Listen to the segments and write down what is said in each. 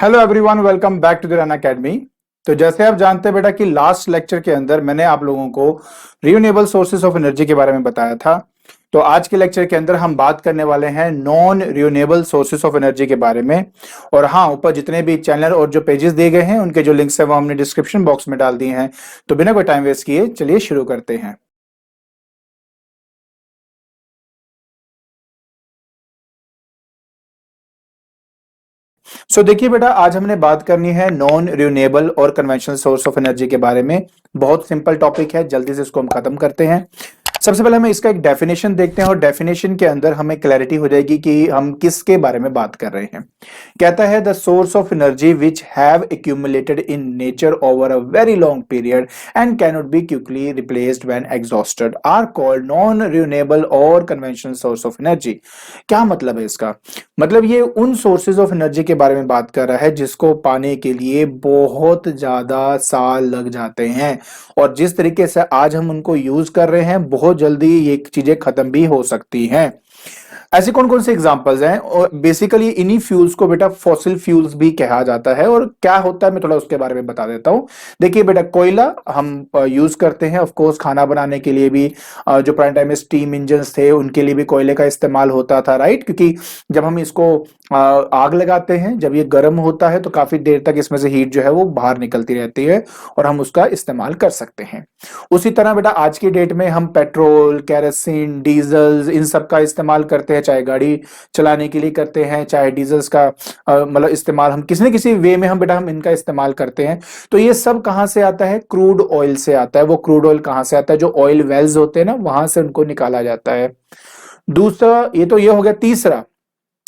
Hello everyone, welcome back to the run academy. तो जैसे आप जानते हैं बेटा कि लास्ट लेक्चर के अंदर मैंने आप लोगों को रिन्यूएबल सोर्सेज ऑफ एनर्जी के बारे में बताया था। तो आज के लेक्चर के अंदर हम बात करने वाले हैं non renewable sources of energy के बारे में। और हाँ, ऊपर जितने भी चैनल और जो पेजेस दिए गए हैं उनके जो लिंक्स है वो हमने डिस्क्रिप्शन बॉक्स में डाल दिए हैं। तो बिना कोई टाइम वेस्ट किए चलिए शुरू करते हैं। देखिए बेटा, आज हमने बात करनी है नॉन रिन्यूएबल और कन्वेंशनल सोर्स ऑफ एनर्जी के बारे में। बहुत सिंपल टॉपिक है, जल्दी से इसको हम खत्म करते हैं। सबसे पहले हमें इसका एक डेफिनेशन देखते हैं और डेफिनेशन के अंदर हमें क्लैरिटी हो जाएगी कि हम किसके बारे में बात कर रहे हैं। कहता है the source of energy which have accumulated in nature over a very long period and can not be quickly replaced when exhausted are called non renewable और कन्वेंशनल सोर्स ऑफ एनर्जी। क्या मतलब है इसका? मतलब ये उन सोर्सेज ऑफ एनर्जी के बारे में बात कर रहा है जिसको पाने के लिए बहुत ज्यादा साल लग जाते हैं, और जिस तरीके से आज हम उनको यूज कर रहे हैं बहुत जल्दी ये चीजें खत्म भी हो सकती हैं। ऐसे कौन कौन से एग्जांपल्स हैं? और बेसिकली इन्हीं फ्यूल्स को बेटा फॉसिल फ्यूल्स भी कहा जाता है। और क्या होता है मैं थोड़ा उसके बारे में बता देता हूं। देखिए बेटा, कोयला हम यूज करते हैं ऑफ कोर्स खाना बनाने के लिए भी। जो पुराने टाइम में स्टीम इंजन्स थे उनके लिए भी कोयले का इस्तेमाल होता था, राइट? क्योंकि जब हम इसको आग लगाते हैं, जब ये गर्म होता है तो काफी देर तक इसमें से हीट जो है वो बाहर निकलती रहती है और हम उसका इस्तेमाल कर सकते हैं। उसी तरह बेटा आज की डेट में हम पेट्रोल, केरोसिन, डीजल इन सब का इस्तेमाल करते हैं, चाहे गाड़ी चलाने के लिए करते हैं, चाहे डीजल्स का मतलब इस्तेमाल हम किसी न किसी वे में हम इनका इस्तेमाल करते हैं। तो ये सब कहां से आता है? क्रूड ऑयल से आता है। वो क्रूड ऑयल कहां से आता है? जो ऑयल वेल्स होते हैं ना, वहां से उनको निकाला जाता है। दूसरा, ये तो ये हो गया। तीसरा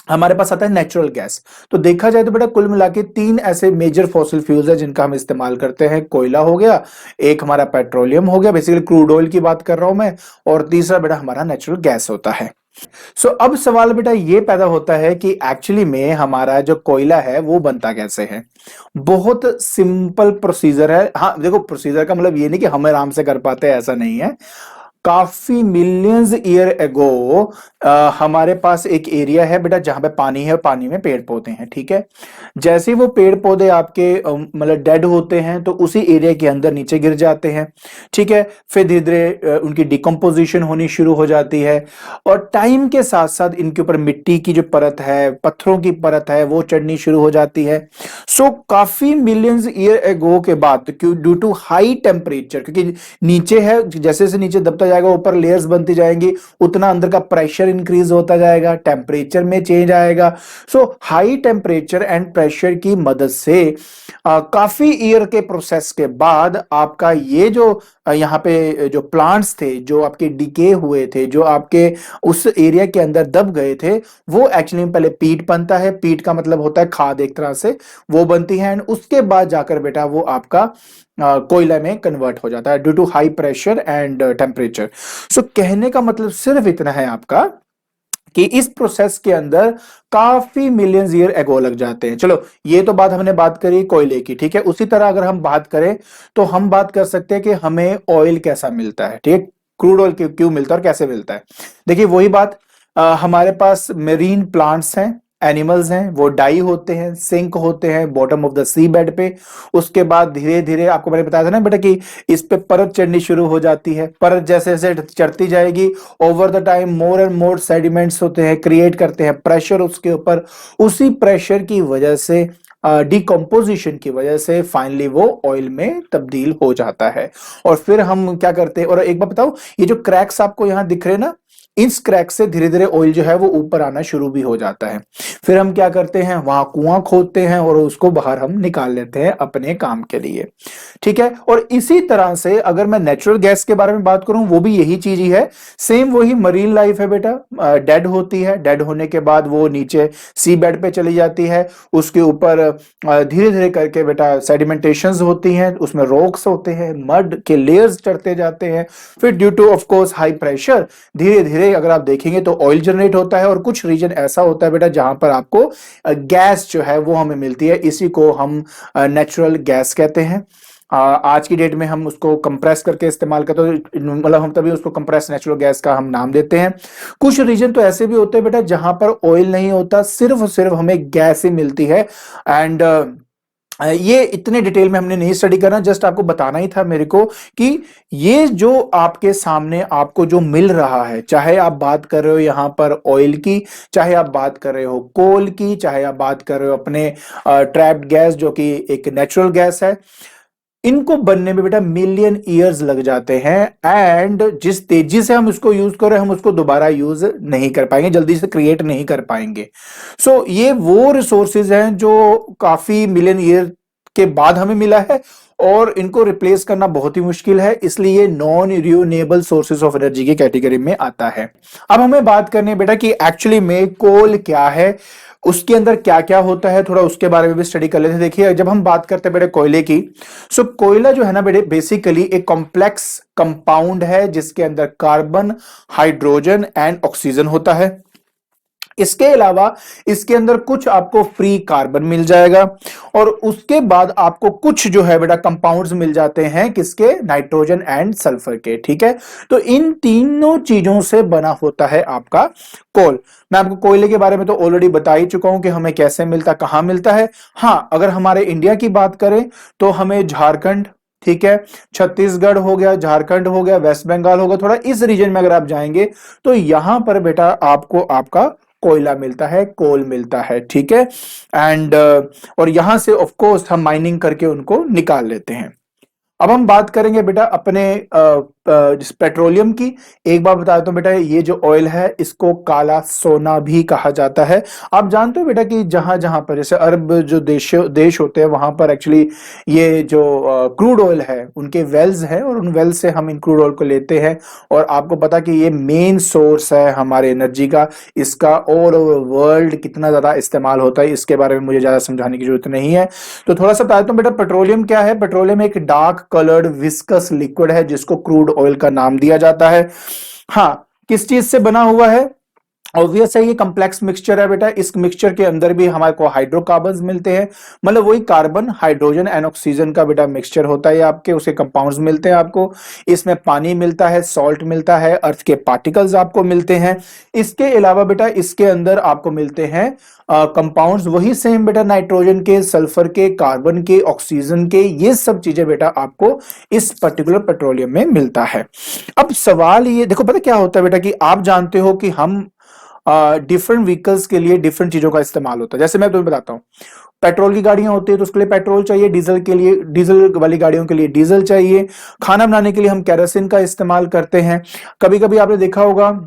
हमारे पास आता है नेचुरल गैस। तो देखा जाए तो बेटा कुल मिला के तीन ऐसे मेजर फॉसिल फ्यूल्स है जिनका हम इस्तेमाल करते हैं। कोयला हो गया, एक हमारा पेट्रोलियम हो गया, बेसिकली क्रूड ऑयल की बात कर रहा हूं मैं, और तीसरा बेटा हमारा नेचुरल गैस होता है। अब सवाल बेटा ये पैदा होता है कि एक्चुअली में हमारा जो कोयला है वो बनता कैसे है। बहुत सिंपल प्रोसीजर है। हाँ देखो, प्रोसीजर का मतलब ये नहीं कि हम आराम से कर पाते हैं, ऐसा नहीं है। काफी मिलियंस ईयर एगो हमारे पास एक एरिया है बेटा जहां पे पानी है और पानी में पेड़ पौधे हैं, ठीक है। जैसे ही वो पेड़ पौधे आपके मतलब डेड होते हैं तो उसी एरिया के अंदर नीचे गिर जाते हैं, ठीक है। फिर धीरे धीरे उनकी डिकम्पोजिशन होनी शुरू हो जाती है, और टाइम के साथ साथ इनके ऊपर मिट्टी की जो परत है, पत्थरों की परत है, वो चढ़नी शुरू हो जाती है। काफी मिलियंस ईयर एगो के बाद ड्यू टू हाई टेम्परेचर, क्योंकि नीचे है, जैसे से नीचे दबता जाएगा ऊपर लेयर्स बनती जाएंगी, उतना अंदर का प्रेशर इंक्रीज होता जाएगा, टेम्परेचर में चेंज आएगा। हाई टेम्परेचर एंड प्रेशर की मदद से काफी ईयर के प्रोसेस के बाद आपका ये जो यहाँ पे जो प्लांट्स थे, जो आपके डिके हुए थे, जो आपके उस एरिया के अंदर दब गए थे, वो एक्चुअली पहले पीट बनता है। पीट का मतलब होता है खाद, एक तरह से वो बनती है, एंड उसके बाद जाकर बेटा वो आपका कोयला में कन्वर्ट हो जाता है due to high pressure and temperature. कहने का मतलब सिर्फ इतना है आपका कि इस प्रोसेस के अंदर काफी मिलियंस ईयर एगो लग जाते हैं। चलो, ये तो बात हमने बात करी कोयले की, ठीक है। उसी तरह अगर हम बात करें तो हम बात कर सकते हैं कि हमें ऑयल कैसा मिलता है, ठीक है। क्रूड ऑयल क्यों मिलता है और कैसे मिलता है? देखिए वही बात, हमारे पास मेरीन प्लांट्स हैं, एनिमल्स हैं, वो डाई होते हैं, सिंक होते हैं bottom of the sea bed पे। उसके बाद धीरे धीरे, आपको मैंने बताया था ना बेटा कि इस पे परत चढ़नी शुरू हो जाती है। परत जैसे जैसे चढ़ती जाएगी, over the time more and more sediments होते हैं, क्रिएट करते हैं प्रेशर उसके ऊपर। उसी प्रेशर की वजह से, डिकम्पोजिशन की वजह से फाइनली वो ऑयल में तब्दील हो जाता है। और फिर हम क्या करते हैं, और एक बात बताओ, ये जो क्रैक्स आपको यहां दिख रहे हैं ना, इस क्रैक से धीरे धीरे ऑयल जो है वो ऊपर आना शुरू भी हो जाता है। फिर हम क्या करते हैं, वहां कुआं खोदते हैं और उसको बाहर हम निकाल लेते हैं अपने काम के लिए, ठीक है। और इसी तरह से अगर मैं नेचुरल गैस के बारे में बात करूं, वो भी यही चीज ही है। सेम वही मरीन लाइफ है बेटा, डेड होती है, डेड होने के बाद वो नीचे सी बेड पे चली जाती है। उसके ऊपर धीरे धीरे करके बेटा सेडिमेंटेशंस होती हैं, उसमें रॉक्स होते हैं, मड के लेयर्स चढ़ते जाते हैं। फिर due two of course high pressure धीरे धीरे अगर आप देखेंगे तो ऑयल जनरेट होता है, और कुछ रीजन ऐसा होता है बेटा जहां पर आपको गैस जो है वो हमें मिलती है। इसी को हम नेचुरल गैस कहते हैं। आज की डेट में हम उसको कंप्रेस करके इस्तेमाल करते हैं, मतलब हम तभी उसको कंप्रेस नेचुरल गैस का हम नाम देते हैं। कुछ रीजन तो ऐसे भी होते हैं बेटा जहां पर ऑयल नहीं होता, सिर्फ और सिर्फ हमें गैस ही मिलती है। एंड ये इतने डिटेल में हमने नहीं स्टडी करना, जस्ट आपको बताना ही था मेरे को कि ये जो आपके सामने आपको जो मिल रहा है, चाहे आप बात कर रहे हो यहां पर ऑयल की, चाहे आप बात कर रहे हो कोल की, चाहे आप बात कर रहे हो अपने ट्रैप्ड गैस जो कि एक नेचुरल गैस है, इनको बनने में बेटा मिलियन ईयर्स लग जाते हैं। एंड जिस तेजी से हम इसको यूज कर रहे हैं हम उसको दोबारा यूज नहीं कर पाएंगे, जल्दी से क्रिएट नहीं कर पाएंगे। सो ये वो रिसोर्सेज हैं जो काफी मिलियन ईयर के बाद हमें मिला है और इनको रिप्लेस करना बहुत ही मुश्किल है, इसलिए non renewable sources of energy की कैटेगरी में आता है। अब हमें बात करनी है बेटा कि एक्चुअली में कोल क्या है, उसके अंदर क्या क्या होता है, थोड़ा उसके बारे में भी स्टडी कर लेते हैं। देखिए जब हम बात करते हैं बेटे कोयले की, सो कोयला जो है ना बेटे बेसिकली एक कॉम्प्लेक्स कंपाउंड है जिसके अंदर कार्बन, हाइड्रोजन एंड ऑक्सीजन होता है। इसके अलावा इसके अंदर कुछ आपको फ्री कार्बन मिल जाएगा और उसके बाद आपको कुछ जो है बेटा कंपाउंड्स मिल जाते हैं किसके, नाइट्रोजन एंड सल्फर के। ठीक है, तो इन तीनों चीजों से बना होता है आपका कोल। मैं आपको कोयले के बारे में तो ऑलरेडी बता ही चुका हूं कि हमें कैसे मिलता, कहां मिलता है। हां, अगर हमारे इंडिया की बात करें तो हमें झारखंड, ठीक है, छत्तीसगढ़ हो गया, झारखंड हो गया, वेस्ट बंगाल होगा, थोड़ा इस रीजन में अगर आप जाएंगे तो यहां पर बेटा आपको आपका कोयला मिलता है, कोल मिलता है। ठीक है, एंड और यहां से ऑफ कोर्स हम माइनिंग करके उनको निकाल लेते हैं। अब हम बात करेंगे बेटा अपने पेट्रोलियम की। एक बार बता देता हूं बेटा, ये जो ऑयल है इसको काला सोना भी कहा जाता है। आप जानते हो बेटा कि जहां जहां पर जैसे अरब जो देश होते हैं वहां पर एक्चुअली ये जो क्रूड ऑयल है उनके वेल्स हैं और उन वेल्स से हम इन क्रूड ऑयल को लेते हैं। और आपको पता कि ये मेन सोर्स है हमारे एनर्जी का, इसका ऑल ओवर वर्ल्ड कितना ज्यादा इस्तेमाल होता है इसके बारे में मुझे ज्यादा समझाने की जरूरत नहीं है। तो थोड़ा सा बता देता हूं बेटा, पेट्रोलियम क्या है। पेट्रोलियम एक डार्क कलर्ड विस्कस लिक्विड है जिसको क्रूड ऑयल का नाम दिया जाता है। हाँ, किस चीज से बना हुआ है, ऑब्वियस है ये कॉम्प्लेक्स मिक्सचर है बेटा। इस मिक्सचर के अंदर भी हमारे को हाइड्रोकार्बन्स मिलते हैं, मतलब वही कार्बन, हाइड्रोजन एंड ऑक्सीजन का बेटा मिक्सचर होता है आपके, उसे कंपाउंड्स मिलते हैं आपको। इसमें पानी मिलता है, सॉल्ट मिलता है, अर्थ के पार्टिकल्स आपको मिलते हैं। इसके अलावा बेटा इसके अंदर आपको मिलते हैं कंपाउंड्स वही सेम बेटा, नाइट्रोजन के, सल्फर के, कार्बन के, ऑक्सीजन के, ये सब चीजें बेटा आपको इस पर्टिकुलर पेट्रोलियम में मिलता है। अब सवाल ये देखो, पता क्या होता है बेटा कि आप जानते हो कि हम डिफरेंट व्हीकल्स के लिए डिफरेंट चीजों का इस्तेमाल होता है। जैसे मैं तुम्हें बताता हूं, पेट्रोल की गाड़ियां होती है तो उसके लिए पेट्रोल चाहिए, डीजल के लिए, डीजल वाली गाड़ियों के लिए डीजल चाहिए, खाना बनाने के लिए हम केरोसिन का इस्तेमाल करते हैं। कभी कभी आपने देखा होगा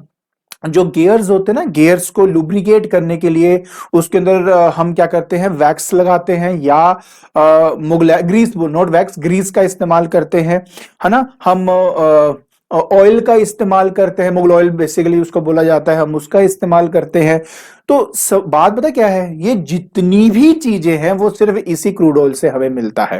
जो गियर्स होते हैं ना, गियर्स को लुब्रिकेट करने के लिए उसके अंदर हम क्या करते हैं, वैक्स लगाते हैं या मुगल ग्रीस, नॉट वैक्स, ग्रीस का इस्तेमाल करते हैं, है ना। हम ऑयल का इस्तेमाल करते हैं, मुगल ऑयल बेसिकली उसको बोला जाता है, हम उसका इस्तेमाल करते हैं। तो बात पता क्या है, ये जितनी भी चीजें हैं वो सिर्फ इसी क्रूड ऑयल से हमें मिलता है।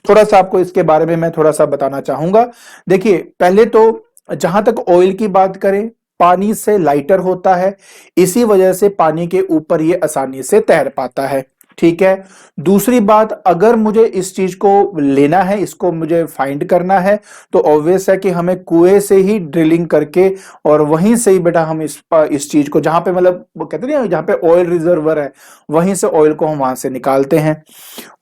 थोड़ा सा आपको इसके बारे में मैं थोड़ा सा बताना चाहूंगा। देखिए पहले तो जहां तक ऑयल की बात करें, पानी से लाइटर होता है, इसी वजह से पानी के ऊपर ये आसानी से तैर पाता है। ठीक है, दूसरी बात, अगर मुझे इस चीज को लेना है, इसको मुझे फाइंड करना है, तो ऑब्वियस है कि हमें कुएं से ही ड्रिलिंग करके और वहीं से ही बेटा हम इस चीज को, जहां पे मतलब वो कहते हैं जहां पे ऑयल रिजर्वर है, वहीं से ऑयल को हम वहां से निकालते हैं।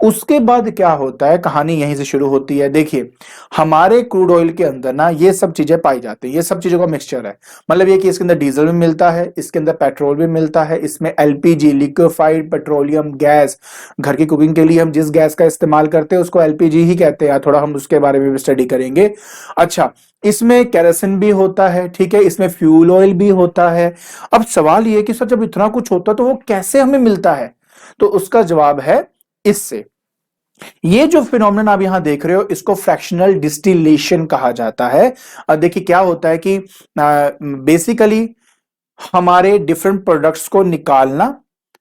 उसके बाद क्या होता है, कहानी यहीं से शुरू होती है। देखिए हमारे क्रूड ऑयल के अंदर ना ये सब चीजें पाई जाती है, ये सब चीजों का मिक्सचर है। मतलब ये कि इसके अंदर डीजल भी मिलता है, इसके अंदर पेट्रोल भी मिलता है, इसमें एलपीजी, लिक्विफाइड पेट्रोलियम गैस, घर की कुकिंग के लिए हम जिस गैस का इस्तेमाल करते हैं उसको एलपीजी ही कहते हैं, थोड़ा हम उसके बारे में भी स्टडी करेंगे। अच्छा, इसमें केरोसिन भी होता है, ठीक है, इसमें फ्यूल ऑयल भी होता है। अब सवाल ये कि सर जब इतना कुछ होता है तो वो कैसे हमें मिलता है, तो उसका जवाब है इससे। ये जो फिनोमेनन आप यहां देख रहे हो इसको फ्रैक्शनल डिस्टिलेशन कहा जाता है। देखिए क्या होता है कि बेसिकली हमारे डिफरेंट प्रोडक्ट्स को निकालना,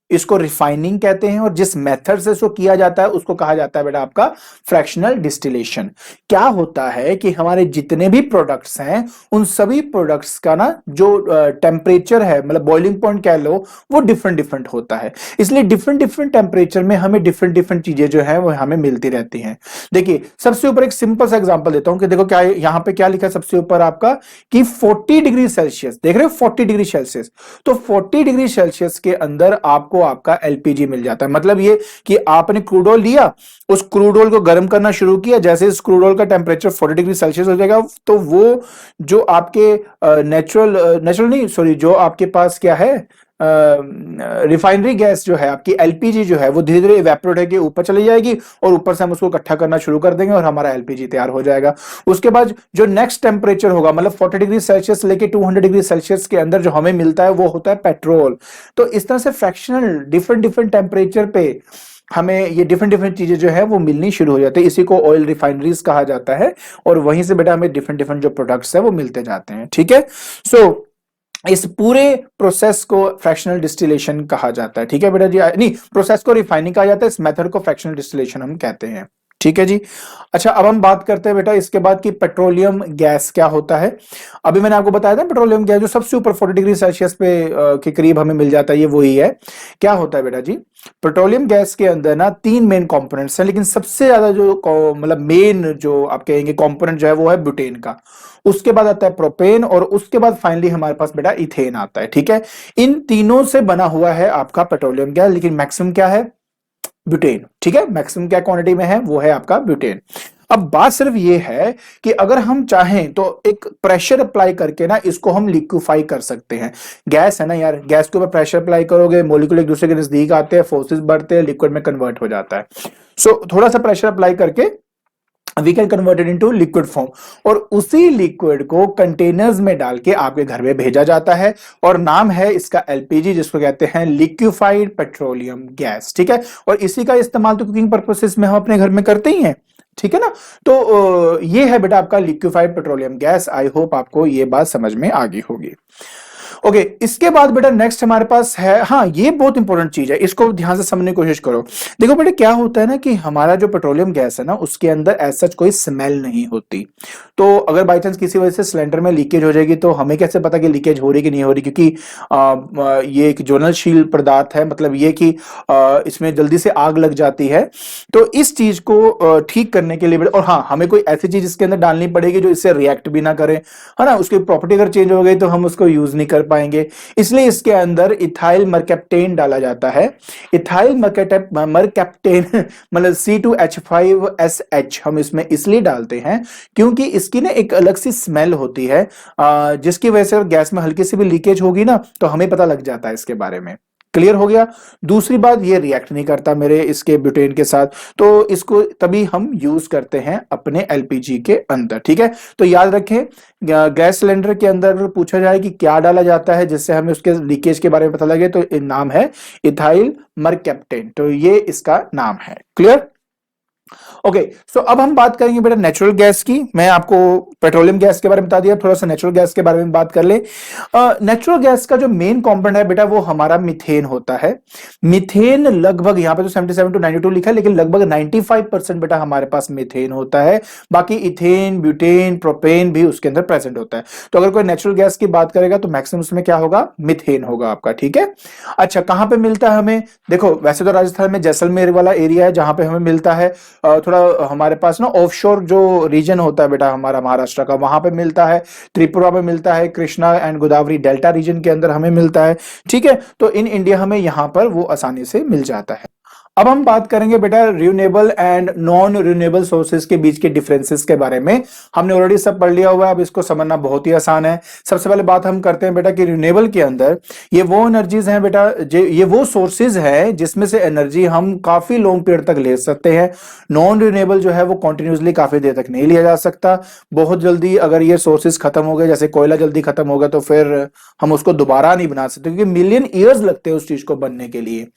इसको रिफाइनिंग कहते हैं, और जिस मेथड से इसको किया जाता है उसको कहा जाता है बेटा आपका फ्रैक्शनल डिस्टिलेशन। क्या होता है कि हमारे जितने भी प्रोडक्ट्स हैं उन सभी प्रोडक्ट्स का ना जो टेम्परेचर है, मतलब बॉइलिंग पॉइंट कह लो, वो डिफरेंट डिफरेंट होता है। इसलिए डिफरेंट डिफरेंट टेम्परेचर में हमें डिफरेंट डिफरेंट चीजें जो है वो हमें मिलती रहती हैं। देखिए सबसे ऊपर एक सिंपल सा एग्जांपल देता हूं कि देखो क्या यहां पे क्या लिखा है सबसे ऊपर आपका कि 40 डिग्री सेल्सियस, देख रहे हो 40 डिग्री सेल्सियस। तो 40 डिग्री सेल्सियस के अंदर आपको आपका एलपीजी मिल जाता है। मतलब ये कि आपने क्रूड ऑयल लिया, उस क्रूड ऑयल को गर्म करना शुरू किया, जैसे इस क्रूड ऑयल का टेम्परेचर 40 डिग्री सेल्सियस हो जाएगा तो वो जो आपके नेचुरल नहीं, सॉरी, जो आपके पास क्या है रिफाइनरी गैस जो है आपकी एलपीजी जो है वो धीरे धीरे इवेपोरेट होकर ऊपर चली जाएगी, और ऊपर से हम उसको इकट्ठा करना शुरू कर देंगे और हमारा एलपीजी तैयार हो जाएगा। उसके बाद जो नेक्स्ट टेम्परेचर होगा, मतलब 40 डिग्री सेल्सियस लेके 200 डिग्री सेल्सियस के अंदर जो हमें मिलता है वो होता है पेट्रोल। तो इस तरह से फ्रैक्शनल डिफरेंट डिफरेंट टेम्परेचर पे हमें ये डिफरेंट डिफरेंट चीजें जो है वो मिलनी शुरू हो जाती है। इसी को ऑयल रिफाइनरीज कहा जाता है, और वहीं से बेटा हमें डिफरेंट डिफरेंट जो प्रोडक्ट्स है वो मिलते जाते हैं। ठीक है, सो इस पूरे प्रोसेस को फ्रैक्शनल डिस्टिलेशन कहा जाता है। ठीक है बेटा जी, नहीं, प्रोसेस को रिफाइनिंग कहा जाता है, इस मेथड को फ्रैक्शनल डिस्टिलेशन हम कहते हैं। ठीक है जी। अच्छा, अब हम बात करते हैं बेटा इसके बाद कि पेट्रोलियम गैस क्या होता है। अभी मैंने आपको बताया था पेट्रोलियम गैस जो सबसे ऊपर 40 डिग्री सेल्सियस पे के करीब हमें मिल जाता है, ये वही है। क्या होता है बेटा जी, पेट्रोलियम गैस के अंदर ना 3 मेन कंपोनेंट्स हैं, लेकिन सबसे ज्यादा जो मतलब मेन जो आप कहेंगे कंपोनेंट जो है वो है ब्यूटेन का। उसके बाद आता है प्रोपेन, और उसके बाद फाइनली हमारे पास बेटा इथेन आता है। ठीक है, इन तीनों से बना हुआ है आपका पेट्रोलियम गैस, लेकिन मैक्सिमम क्या है, ब्यूटेन। ठीक है, मैक्सिमम क्या क्वांटिटी में है, वो है आपका ब्यूटेन। अब बात सिर्फ ये है कि अगर हम चाहें तो एक प्रेशर अप्लाई करके ना इसको हम लिक्विफाई कर सकते हैं। गैस है ना यार, गैस के ऊपर प्रेशर अप्लाई करोगे, मॉलिक्यूल एक दूसरे के नजदीक आते हैं, फोर्सेस बढ़ते हैं, लिक्विड में कन्वर्ट हो जाता है। सो थोड़ा सा प्रेशर अप्लाई करके we can convert it into liquid form, और उसी लिक्विड को कंटेनर्स में डाल के आपके घर में भेजा जाता है, और नाम है इसका एलपीजी, जिसको कहते हैं लिक्विफाइड पेट्रोलियम गैस। ठीक है, और इसी का इस्तेमाल तो कुकिंग पर्पसेस में हम अपने घर में करते ही हैं। ठीक है ना, तो ये है बेटा आपका liquefied petroleum gas. I hope आपको ये बात समझ में आ गई होगी। ओके, इसके बाद बेटा नेक्स्ट हमारे पास है, हाँ ये बहुत इंपॉर्टेंट चीज है, इसको ध्यान से समझने की कोशिश करो। देखो बेटा क्या होता है ना कि हमारा जो पेट्रोलियम गैस है ना उसके अंदर ऐसा सच कोई स्मेल नहीं होती। तो अगर बाई चांस किसी वजह से सिलेंडर में लीकेज हो जाएगी तो हमें कैसे पता कि लीकेज हो रही कि नहीं हो रही, क्योंकि ये एक ज्वलनशील पदार्थ है, मतलब ये कि इसमें जल्दी से आग लग जाती है। तो इस चीज को ठीक करने के लिए बेटा, और हाँ हमें कोई ऐसी चीज इसके अंदर डालनी पड़ेगी जो इससे रिएक्ट भी ना करे, है ना, उसकी प्रॉपर्टी अगर चेंज हो गई तो हम उसको यूज नहीं कर पाएंगे। इसलिए इसके अंदर इथाइल मरकैप्टेन डाला जाता है। इथाइल मरकैप्टेन मतलब C2H5SH हम इसमें इसलिए डालते हैं क्योंकि इसकी ना एक अलग सी स्मेल होती है, जिसकी वजह से गैस में हल्की सी भी लीकेज होगी ना तो हमें पता लग जाता है इसके बारे में। क्लियर हो गया। दूसरी बात, ये रिएक्ट नहीं करता मेरे इसके ब्यूटेन के साथ, तो इसको तभी हम यूज करते हैं अपने एलपीजी के अंदर। ठीक है, तो याद रखें गैस सिलेंडर के अंदर अगर पूछा जाए कि क्या डाला जाता है जिससे हमें उसके लीकेज के बारे में पता लगे, तो नाम है इथाइल मरकैप्टेन, तो ये इसका नाम है। क्लियर। ओके, सो अब हम बात करेंगे बेटा नेचुरल गैस की। मैं आपको पेट्रोलियम गैस के बारे में बता दिया, थोड़ा सा नेचुरल गैस के बारे में बात कर ले। नेचुरल गैस का जो मेन कंपोनेंट है बेटा वो हमारा मीथेन होता है। मीथेन लगभग यहाँ पे तो 77 to 92 लिखा है, लेकिन लगभग 95% बेटा हमारे पास मीथेन होता है। बाकी इथेन, ब्यूटेन, प्रोपेन भी उसके अंदर प्रेजेंट होता है। तो अगर कोई नेचुरल गैस की बात करेगा तो मैक्सिमम उसमें क्या होगा, मीथेन होगा आपका। ठीक है, अच्छा कहां पे मिलता है हमें, देखो वैसे तो राजस्थान में जैसलमेर वाला एरिया है जहां पे हमें मिलता है। थोड़ा हमारे पास ना ऑफशोर जो रीजन होता है बेटा हमारा महाराष्ट्र का, वहां पे मिलता है, त्रिपुरा में मिलता है, Krishna and Godavari delta region के अंदर हमें मिलता है। ठीक है, तो इन इंडिया हमें यहां पर वो आसानी से मिल जाता है। अब हम बात करेंगे बेटा renewable and non renewable sources के बीच के डिफरेंसेस के बारे में। हमने ऑलरेडी सब पढ़ लिया हुआ है, अब इसको समझना बहुत ही आसान है। सबसे पहले बात हम करते हैं बेटा कि रिन्यूएबल के अंदर ये वो एनर्जीज हैं बेटा, ये वो सोर्सेज हैं जिसमें से एनर्जी हम काफी लॉन्ग पीरियड तक ले सकते हैं। नॉन रिन्यूएबल जो है वो कंटिन्यूसली काफी देर तक नहीं लिया जा सकता। बहुत जल्दी अगर ये सोर्सेज खत्म हो गए, जैसे कोयला जल्दी खत्म होगा, तो फिर हम उसको दोबारा नहीं बना सकते, क्योंकि मिलियन ईयर्स लगते हैं उस चीज को बनने के लिए।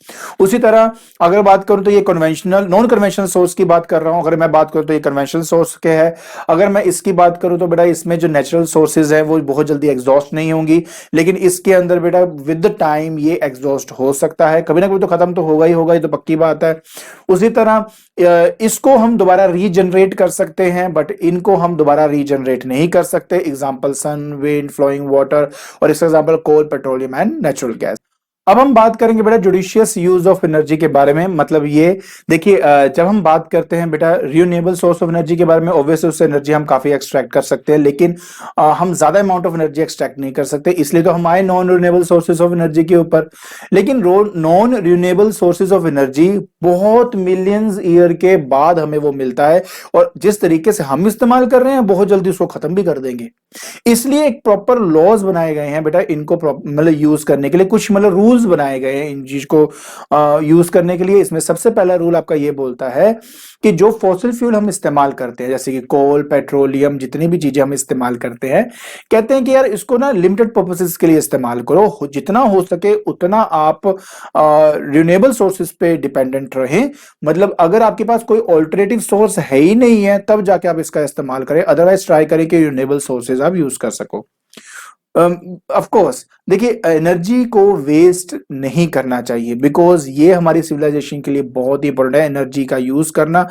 उसी तरह अगर बात करूं तो ये कन्वेंशनल नॉन कन्वेंशनल सोर्स की बात कर रहा हूं। अगर मैं बात करूं तो ये कन्वेंशनल सोर्स के है। अगर मैं इसकी बात करूं तो बेटा इसमें जो नेचुरल सोर्सेज है वो बहुत जल्दी एग्जॉस्ट नहीं होंगी, लेकिन इसके अंदर बेटा विद द टाइम ये एग्जॉस्ट हो सकता है, कभी ना कभी तो खत्म तो होगा ही होगा, ये तो पक्की बात है। उसी तरह इसको हम दोबारा रीजनरेट कर सकते हैं, बट इनको हम दोबारा रीजनरेट नहीं कर सकते। Example sun, wind, flowing water, और इसका example coal, petroleum and natural gas. अब हम बात करेंगे बेटा जुडिशियस यूज ऑफ एनर्जी के बारे में। मतलब ये देखिए, जब हम बात करते हैं बेटा रिन्यूएबल सोर्स ऑफ एनर्जी के बारे में, ऑब्वियसली उससे एनर्जी हम काफी एक्सट्रैक्ट कर सकते हैं, लेकिन हम ज्यादा अमाउंट ऑफ एनर्जी एक्सट्रैक्ट नहीं कर सकते, इसलिए तो हम आए non renewable sources of energy के ऊपर। लेकिन non renewable sources of energy बहुत मिलियंस ईयर के बाद हमें वो मिलता है, और जिस तरीके से हम इस्तेमाल कर रहे हैं बहुत जल्दी उसको खत्म भी कर देंगे। इसलिए एक प्रॉपर लॉज बनाए गए हैं बेटा इनको मतलब यूज करने के लिए, कुछ मतलब रूल्स बनाए गए हैं इन चीज को यूज करने के लिए। इसमें सबसे पहला रूल आपका ये बोलता है कि जो फॉसिल फ्यूल हम इस्तेमाल करते हैं, जैसे कि कोल, पेट्रोलियम, जितनी भी चीजें हम इस्तेमाल करते हैं, कहते हैं कि यार इसको ना लिमिटेड पर्पसेस के लिए इस्तेमाल करो, जितना हो सके उतना आप रिन्यूएबल सोर्सेज पे डिपेंडेंट रहें। मतलब अगर आपके पास कोई ऑल्टरनेटिव सोर्स है ही नहीं है तब जाके आप इसका इस्तेमाल करें, अदरवाइज ट्राई करें कि रिन्यूएबल सोर्सेज आप यूज कर सको। ऑफ कोर्स देखिए, एनर्जी को वेस्ट नहीं करना चाहिए, बिकॉज ये हमारी सिविलाइजेशन के लिए बहुत ही इंपॉर्टेंट है एनर्जी का यूज करना।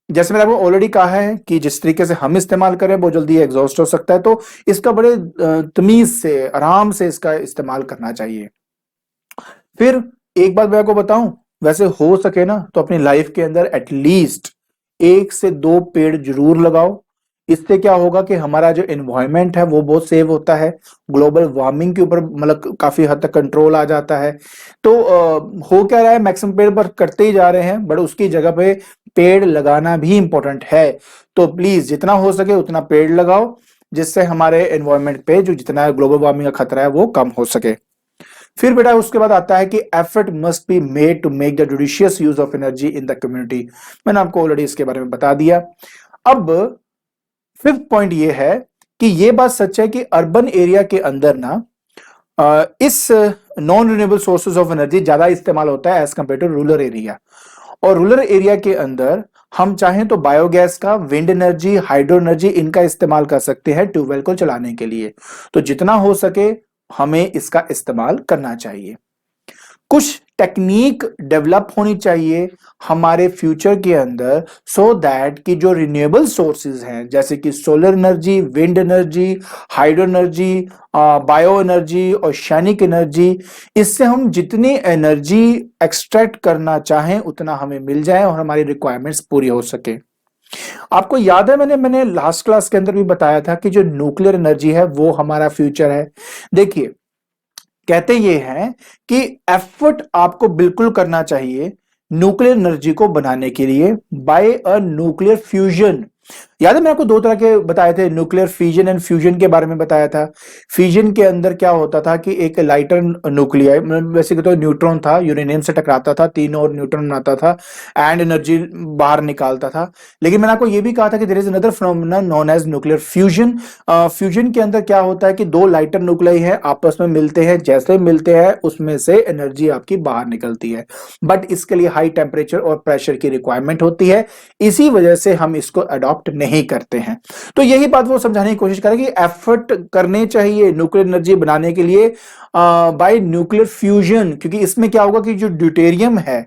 जैसे मैंने आपको ऑलरेडी कहा है कि जिस तरीके से हम इस्तेमाल करें बहुत जल्दी एग्जॉस्ट हो सकता है, तो इसका बड़े तमीज से, आराम से इसका इस्तेमाल करना चाहिए। फिर एक बात मैं आपको बताऊं, वैसे हो सके ना तो अपनी लाइफ के अंदर एटलीस्ट 1 से 2 पेड़ जरूर लगाओ। इससे क्या होगा कि हमारा जो एनवायरनमेंट है वो बहुत सेव होता है, ग्लोबल वार्मिंग के ऊपर मतलब काफी हद तक कंट्रोल आ जाता है। तो हो क्या रहा है, मैक्सिमम पेड़ पर करते ही जा रहे हैं, बट उसकी जगह पे पेड़ लगाना भी इंपॉर्टेंट है। तो प्लीज जितना हो सके उतना पेड़ लगाओ, जिससे हमारे एनवायरनमेंट पे जो जितना ग्लोबल वार्मिंग का खतरा है वो कम हो सके। फिर बेटा उसके बाद आता है कि effort must be made to make the judicious use of energy in the community. मैंने आपको ऑलरेडी इसके बारे में बता दिया। अब 5th पॉइंट ये है कि ये बात सच है कि अर्बन एरिया के अंदर ना इस non renewable sources of energy ज्यादा इस्तेमाल होता है as compare to rural area. और रूरल एरिया के अंदर हम चाहें तो बायोगैस का, विंड एनर्जी, हाइड्रो एनर्जी, इनका इस्तेमाल कर सकते हैं ट्यूबवेल को चलाने के लिए। तो जितना हो सके हमें इसका इस्तेमाल करना चाहिए। कुछ टेक्निक डेवलप होनी चाहिए हमारे फ्यूचर के अंदर, सो दैट कि जो रिन्यूएबल सोर्सेज हैं जैसे कि solar energy, wind energy, hydro energy, bio energy, oceanic energy, इससे हम जितनी एनर्जी एक्सट्रैक्ट करना चाहें उतना हमें मिल जाए और हमारी रिक्वायरमेंट्स पूरी हो सके। आपको याद है मैंने लास्ट क्लास के अंदर भी बताया था कि जो न्यूक्लियर एनर्जी है वो हमारा फ्यूचर है। देखिए, कहते ये हैं कि एफर्ट आपको बिल्कुल करना चाहिए न्यूक्लियर एनर्जी को बनाने के लिए बाय अ न्यूक्लियर फ्यूजन। याद है मैंने आपको 2 तरह के बताए थे, न्यूक्लियर फिजन एंड फ्यूजन के बारे में बताया था। फिजन के अंदर क्या होता था कि एक लाइटर न्यूक्लियाई, वैसे तो न्यूट्रॉन था, यूरेनियम से टकराता था, 3 और न्यूट्रॉन बनाता था एंड एनर्जी बाहर निकालता था। लेकिन मैंने आपको यह भी कहा था कि there is another phenomenon known as nuclear fusion. Fusion के अंदर क्या होता है कि 2 लाइटर न्यूक्लियाई हैं, आपस में मिलते हैं, जैसे मिलते हैं उसमें से एनर्जी आपकी बाहर निकलती है, बट इसके लिए हाई टेम्परेचर और प्रेशर की रिक्वायरमेंट होती है। इसी वजह से हम इसको अडॉप्ट नहीं करते हैं। तो यही बात वो समझाने की कोशिश करें कि एफर्ट करने चाहिए न्यूक्लियर एनर्जी बनाने के लिए बाय न्यूक्लियर फ्यूजन, क्योंकि इसमें क्या होगा कि जो ड्यूटेरियम है,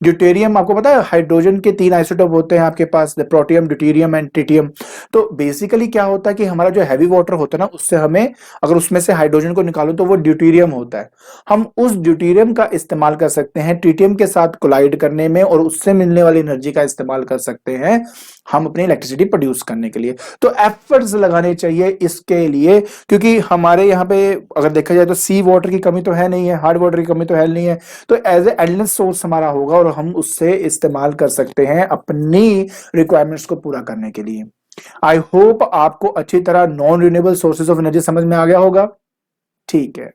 ड्यूटेरियम आपको पता है हाइड्रोजन के 3 आइसोटोप होते हैं आपके पास, प्रोटियम, ड्यूटेरियम एंड ट्रिटियम। तो बेसिकली क्या होता है कि हमारा जो हैवी वाटर होता है ना, उससे हमें अगर उसमें से हाइड्रोजन को निकालो तो वो ड्यूटेरियम होता है। हम उस ड्यूटेरियम का इस्तेमाल कर सकते हैं ट्रिटियम के साथ कोलाइड करने में, और उससे मिलने वाली एनर्जी का इस्तेमाल कर सकते हैं हम अपनी इलेक्ट्रिसिटी प्रोड्यूस करने के लिए। तो एफर्ट्स लगाने चाहिए इसके लिए, क्योंकि हमारे यहाँ पे अगर देखा जाए तो सी वाटर की कमी तो है नहीं है, हार्ड वाटर की कमी तो है नहीं है, तो एज ए एंडलेस सोर्स हमारा होगा और हम उससे इस्तेमाल कर सकते हैं अपनी रिक्वायरमेंट्स को पूरा करने के लिए। आई होप आपको अच्छी तरह non renewable sources of energy समझ में आ गया होगा। ठीक है,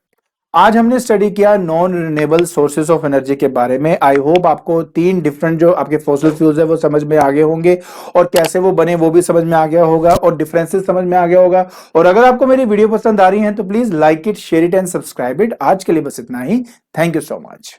आज हमने स्टडी किया non renewable sources of energy के बारे में। आई होप आपको 3 डिफरेंट जो आपके फॉसिल फ्यूल्स है वो समझ में आ गए होंगे, और कैसे वो बने वो भी समझ में आ गया होगा, और डिफरेंसेस समझ में आ गया होगा। और अगर आपको मेरी वीडियो पसंद आ रही है तो please like it, share it and subscribe it. आज के लिए बस इतना ही। Thank you so much.